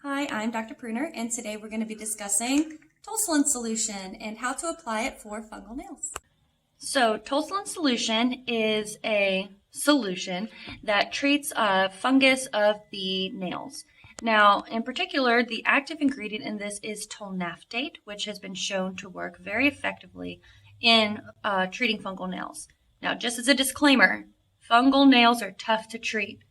Hi, I'm Dr. Pruner, and today we're going to be discussing Tolcylen solution and how to apply it for fungal nails. So Tolcylen solution is a solution that treats fungus of the nails. Now, in particular, the active ingredient in this is tolnaftate, which has been shown to work very effectively in treating fungal nails. Now, just as a disclaimer, fungal nails are tough to treat.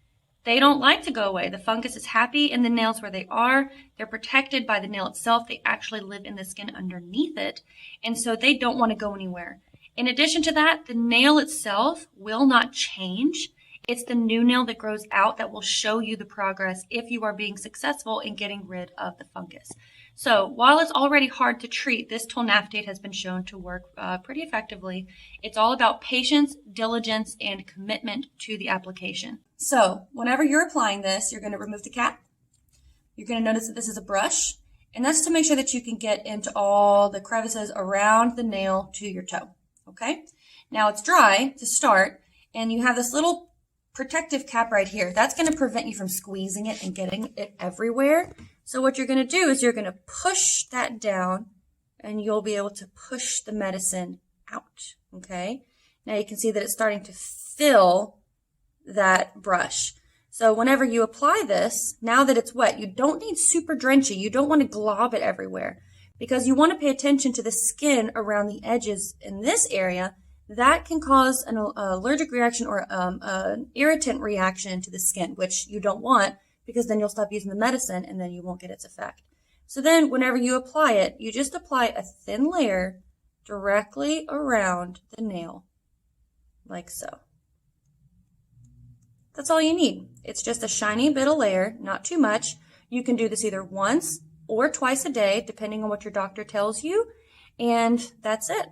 They don't like to go away. The fungus is happy in the nails where they are. They're protected by the nail itself. They actually live in the skin underneath it, and so they don't want to go anywhere. In addition to that, the nail itself will not change. It's the new nail that grows out that will show you the progress if you are being successful in getting rid of the fungus. So while it's already hard to treat, this tolnaftate has been shown to work pretty effectively. It's all about patience, diligence, and commitment to the application. So whenever you're applying this, you're going to remove the cap. You're going to notice that this is a brush, and that's to make sure that you can get into all the crevices around the nail to your toe. Okay? Now it's dry to start, and you have this little protective cap right here. That's going to prevent you from squeezing it and getting it everywhere. So what you're going to do is you're going to push that down, and you'll be able to push the medicine out. Okay? Now you can see that it's starting to fill that brush. So whenever you apply this, now that it's wet, you don't need super drenchy. You don't want to glob it everywhere because you want to pay attention to the skin around the edges in this area. That can cause an allergic reaction or an irritant reaction to the skin, which you don't want because then you'll stop using the medicine and then you won't get its effect. So then whenever you apply it, you just apply a thin layer directly around the nail, like so. That's all you need. It's just a shiny bit of layer, not too much. You can do this either once or twice a day, depending on what your doctor tells you, and that's it.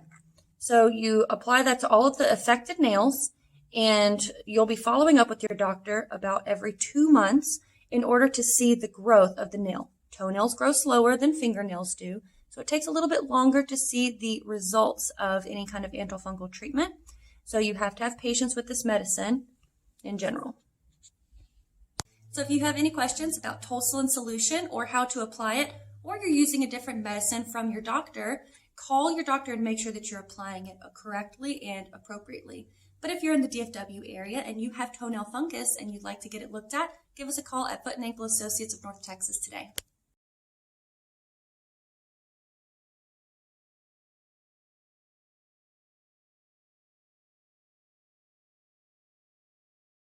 So you apply that to all of the affected nails, and you'll be following up with your doctor about every 2 months in order to see the growth of the nail. Toenails grow slower than fingernails do, so it takes a little bit longer to see the results of any kind of antifungal treatment. So you have to have patience with this medicine in general. So if you have any questions about Tolcylen solution or how to apply it, or you're using a different medicine from your doctor, call your doctor and make sure that you're applying it correctly and appropriately. But if you're in the DFW area and you have toenail fungus and you'd like to get it looked at, give us a call at Foot and Ankle Associates of North Texas today.